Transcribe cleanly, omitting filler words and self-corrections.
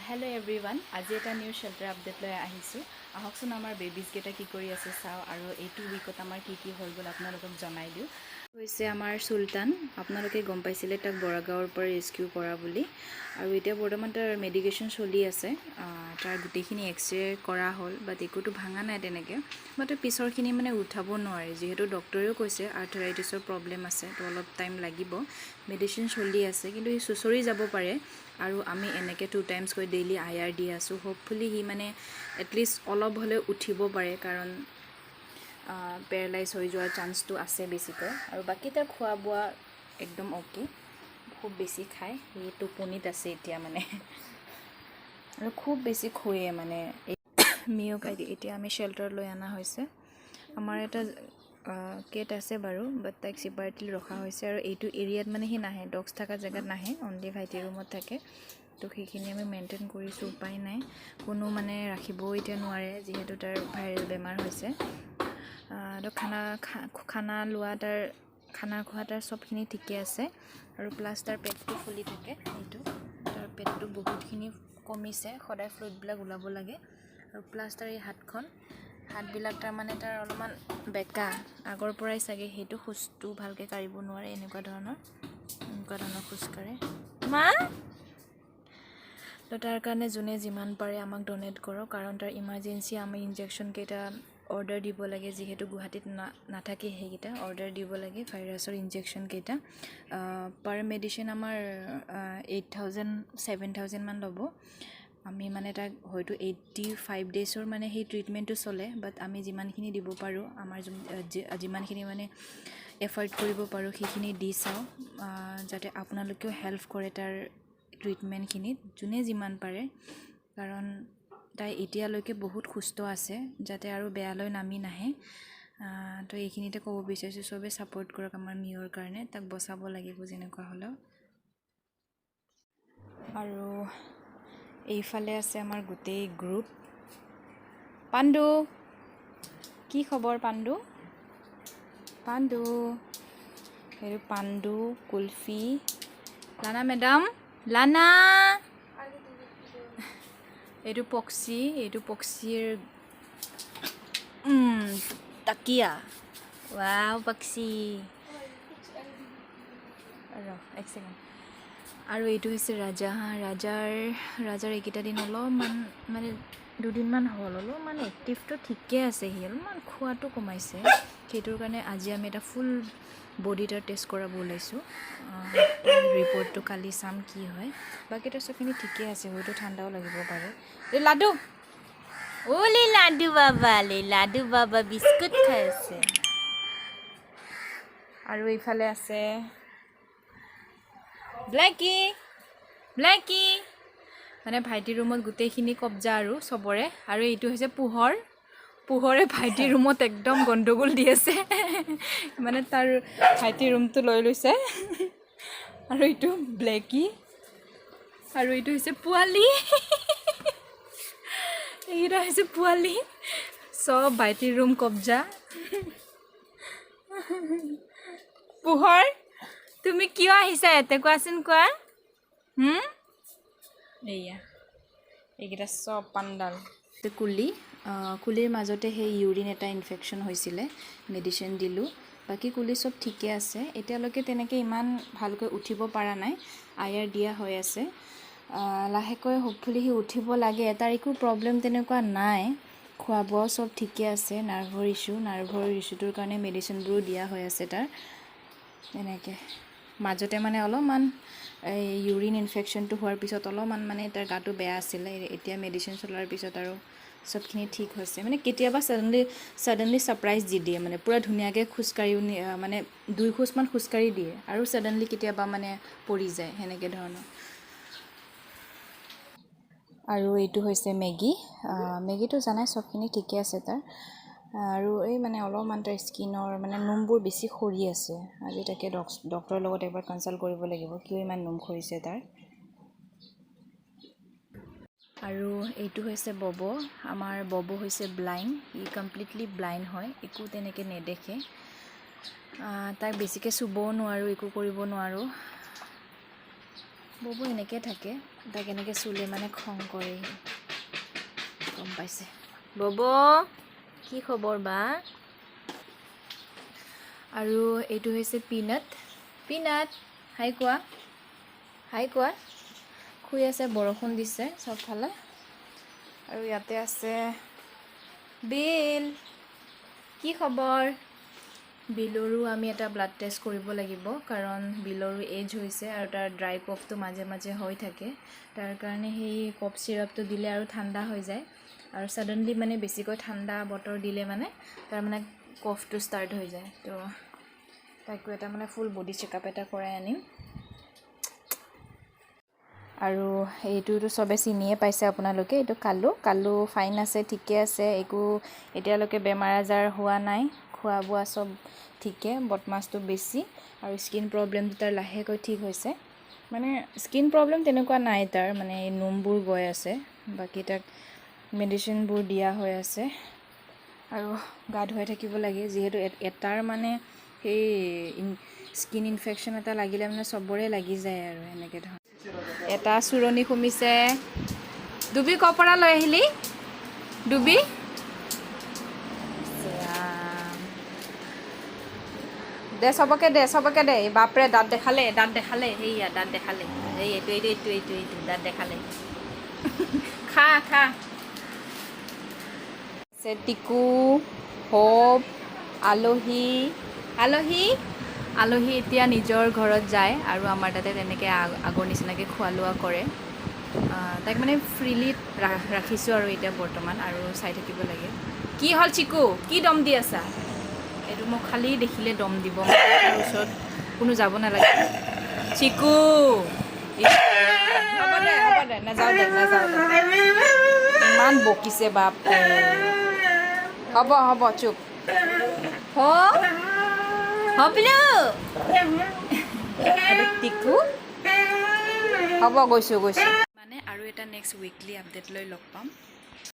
Hello' everyone, আজি এটা new shelter update লৈ আহিছোঁ। আহকচোন আমাৰ বেবিজকেইটা কি কৰি আছে চাওঁ আৰু এইটো উইকত আমাৰ কি হ'ল গ'ল আপোনালোকক জনাই দিওঁ। হৈছে আমাৰ চুলতান। আপোনালোকে গম পাইছিলে তাক বৰাগাঁৱৰ পৰা ৰেস্কিউ কৰা বুলি, আৰু এতিয়া বৰ্তমান তাৰ মেডিকেশ্যন চলি আছে। তাৰ গোটেইখিনি এক্সৰে কৰা হ'ল, বাট একোতো ভাঙা নাই তেনেকৈ। বাট পিছৰখিনি মানে উঠাব নোৱাৰে, যিহেতু ডক্টৰেও কৈছে আৰ্থৰাইটিছৰ প্ৰব্লেম আছে, তো অলপ টাইম লাগিব। মেডিচিন চলি আছে, কিন্তু সি চুঁচৰি যাব পাৰে। আৰু আমি এনেকৈ 2 times কৈ ডেইলি IR দি আছোঁ। হোপফুলি সি মানে এটলিষ্ট অলপ হ'লেও উঠিব পাৰে, কাৰণ পেৰালাইজ হৈ যোৱাৰ চান্সটো আছে বেছিকৈ। আৰু বাকী তাৰ খোৱা বোৱা একদম অ'কে, খুব বেছি খায়। সি টোপনিত আছে এতিয়া মানে, আৰু খুব বেছি খুৱে মানে। মিয়ক এতিয়া আমি শ্বেল্টাৰ লৈ অনা হৈছে। আমাৰ এটা কেট আছে বাৰু, বাট তাইক ছেপাৰেটলি ৰখা হৈছে। আৰু এইটো এৰিয়াত মানে সি নাহে, ডগছ থকা জেগাত নাহে, অনলি ভাইটিৰ ৰুমত থাকে। তো সেইখিনি আমি মেইনটেইন কৰিছোঁ, উপায় নাই। কোনো মানে ৰাখিবও এতিয়া নোৱাৰে, যিহেতু তাৰ ভাইৰেল বেমাৰ হৈছে। তো খানা লোৱা, তাৰ খানা খোৱা, তাৰ চবখিনি ঠিকে আছে। আৰু প্লাছ তাৰ পেটটো ফুলি থাকে, এইটো তাৰ পেটটো বহুতখিনি কমিছে। সদায় ফ্লুইডবিলাক ওলাব লাগে। আৰু প্লাছ তাৰ এই হাতবিলাক তাৰমানে তাৰ অলপমান বেকা, আগৰ পৰাই চাগে সেইটো খোজটো ভালকৈ কাঢ়িব নোৱাৰে, এনেকুৱা ধৰণৰ খোজ কাঢ়ে। মা তো তাৰ কাৰণে যোনে যিমান পাৰে আমাক ডনেট কৰক, কাৰণ তাৰ ইমাৰ্জেঞ্চি আমি ইনজেকশ্যনকেইটা অৰ্ডাৰ দিব লাগে, যিহেতু গুৱাহাটীত নাথাকে। সেইকেইটা অৰ্ডাৰ দিব লাগে, ভাইৰাছৰ ইনজেকশ্যনকেইটা। পাৰ মেডিচিন আমাৰ 8,000-7,000 মান ল'ব। আমি মানে তাক হয়তো 85 ডেইজৰ মানে সেই ট্ৰিটমেণ্টটো চলে, বাট আমি যিমানখিনি দিব পাৰোঁ, আমাৰ যিমানখিনি মানে এফৰ্ড কৰিব পাৰোঁ, সেইখিনি দি চাওঁ, যাতে আপোনালোকেও হেল্প কৰে তাৰ ট্ৰিটমেণ্টখিনিত, যোনে যিমান পাৰে। কাৰণ তাই এতিয়ালৈকে বহুত সুস্থ আছে, যাতে আৰু বেয়ালৈ নামি নাহে। তো এইখিনিতে ক'ব বিচাৰিছোঁ, চবেই ছাপোৰ্ট কৰক আমাৰ মিয়ৰ কাৰণে, তাক বচাব লাগিব যেনেকুৱা হ'লেও। আৰু এইফালে আছে আমাৰ গোটেই গ্ৰুপ। পাণ্ডু, কি খবৰ পাণ্ডু? এইটো পাণ্ডু, কুলফি, লানা মেডাম, লানা। এইটো পক্ষীৰ তাকিয়া। ৱাও পক্ষী, এক ছেকেণ্ড। আৰু এইটো হৈছে ৰাজাৰ এইকেইটা দিন অলপমান মানে 2 দিনমান হ'ল, অলপমান এক্টিভটো ঠিকে আছে। সি অলপমান খোৱাটো কমাইছে, সেইটোৰ কাৰণে আজি আমি এটা ফুল বডি তাৰ টেষ্ট কৰাব ওলাইছোঁ। ৰিপৰ্টটো কালি চাম কি হয়। বাকীটো চবখিনি ঠিকে আছে, হয়তো ঠাণ্ডাও লাগিব পাৰে। লাডু, লাডু বাবা বিস্কুট খাই আছে। আৰু এইফালে আছে ব্লেকি, মানে ভাইটিৰ ৰুমত গোটেইখিনি কব্জা আৰু চবৰে। আৰু এইটো হৈছে পোহৰে ভাইটিৰ ৰুমত একদম গণ্ডগোল দি আছে। মানে তাৰ ভাইটিৰ ৰুমটো লৈ লৈছে। আৰু এইটো ব্লেকি, আৰু এইটো হৈছে পোৱালি। এইকেইটা হৈছে পোৱালি, চব ভাইটিৰ ৰুম কব্জা। পোহৰ, তুমি কিয় আহিছা ইয়াতে, কোৱাচোন কোৱা। এইকেইটা চব পাণ্ডাল। কুলিৰ মাজতে সেই ইউৰিন এটা ইনফেকশ্যন হৈছিলে, মেডিচিন দিলোঁ। বাকী কুলি চব ঠিকে আছে। এতিয়ালৈকে তেনেকৈ ইমান ভালকৈ উঠিব পৰা নাই, IR দিয়া হৈ আছে। লাহেকৈ হোপফুলি সি উঠিব লাগে। তাৰ একো প্ৰব্লেম তেনেকুৱা নাই, খোৱা বোৱাও চব ঠিকে আছে। নাৰ্ভৰ ইছ্যুটোৰ কাৰণে মেডিচিনবোৰো দিয়া হৈ আছে তাৰ। তেনেকৈ মাজতে মানে অলপমান এই ইউৰিন ইনফেকশ্যনটো হোৱাৰ পিছত অলপমান মানে তাৰ গাটো বেয়া আছিলে। এতিয়া মেডিচিন চলোৱাৰ পিছত আৰু চবখিনি ঠিক হৈছে। মানে কেতিয়াবা ছাডেনলি ছাৰপ্ৰাইজ দি দিয়ে, মানে পূৰা ধুনীয়াকৈ খোজকাঢ়িও মানে 2 খোজমান খোজকাঢ়ি দিয়ে, আৰু ছাডেনলি কেতিয়াবা মানে পৰি যায়, সেনেকৈ ধৰণৰ। আৰু এইটো হৈছে মেগীটো জানাই চবখিনি ঠিকে আছে তাৰ। আৰু এই মানে অলপমান তাৰ স্কিনৰ মানে নোমবোৰ বেছি সৰি আছে। আজি তাকে ডক্টৰৰ লগত এবাৰ কনচাল্ট কৰিব লাগিব, কিয় ইমান নোম সৰিছে তাৰ। আৰু এইটো হৈছে আমাৰ বব হৈছে ব্লাইণ্ড। ই কমপ্লিটলি ব্লাইণ্ড হয়, একো তেনেকৈ নেদেখে। তাক বেছিকৈ চুবও নোৱাৰোঁ, একো কৰিব নোৱাৰোঁ। ববু এনেকৈ থাকে, তাক এনেকৈ চুলে মানে খং কৰে, গম পাইছে। বব কি খবৰ বা? আৰু এইটো হৈছে পিনাট। পিনাট হাই কোৱা, হাই কোৱা। শুই আছে, বৰষুণ দিছে চবফালে। আৰু ইয়াতে আছে বিল, কি খবৰ? বিলৰো আমি এটা ব্লাড টেষ্ট কৰিব লাগিব, কাৰণ বিলৰো এজ হৈছে আৰু তাৰ ড্ৰাই কফটো মাজে মাজে হৈ থাকে। তাৰ কাৰণে সেই কফ চিৰাপটো দিলে আৰু ঠাণ্ডা হৈ যায়, আৰু ছাডেনলি মানে বেছিকৈ ঠাণ্ডা বতৰ দিলে মানে তাৰ মানে কফটো ষ্টাৰ্ট হৈ যায়। তো তাইকো এটা মানে ফুল বডি চেকআপ এটা কৰাই আনিম। আৰু এইটোতো চবে চিনিয়ে পাইছে আপোনালোকে, এইটো কালু ফাইন আছে, ঠিকে আছে, একো এতিয়ালৈকে বেমাৰ আজাৰ হোৱা নাই, খোৱা বোৱা চব ঠিকে, বদমাছটো বেছি, আৰু স্কিন প্ৰব্লেমটো তাৰ লাহেকৈ ঠিক হৈছে। মানে স্কিন প্ৰব্লেম তেনেকুৱা নাই তাৰ, মানে এই নোমবোৰ গৈ আছে, বাকী তাক মেডিচিনবোৰ দিয়া হৈ আছে। আৰু গা ধুৱাই থাকিব লাগে, যিহেতু এটাৰ মানে সেই স্কিন ইনফেকশ্যন এটা লাগিলে মানে চবৰে লাগি যায় আৰু এনেকৈ ধৰক। এটা চুৰণি সুমিছে। ডুবি ক'ৰ পৰা লৈ আহিলি? ডুবি দে চবকে দে, চবকে দে। বাপৰে দাঁত দেখালে, দাঁত দেখালে, সেইয়া দাঁত দেখালে, এই এইটো দাঁত দেখালে। খা খা। টিকু, হোপ, আলহী আলহী আলহী এতিয়া নিজৰ ঘৰত যায়, আৰু আমাৰ তাতে তেনেকৈ আগৰ নিচিনাকৈ খোৱা লোৱা কৰে। তাইক মানে ফ্ৰীলি ৰাখিছোঁ আৰু এতিয়া বৰ্তমান, আৰু চাই থাকিব লাগে। কি হ'ল চিকু, কি দম দি আছা? এইটো মোক খালি দেখিলে দম দিব, তাৰ ওচৰত কোনো যাব নালাগে। চিকু হ'ব দে নাযাওঁ দে, ইমান বকিছে বাপ। হ'ব চুপ। হপিলো টিকু, হ'ব গৈছোঁ। মানে আৰু এটা নেক্সট উইকলি আপডেট লৈ লগ পাম।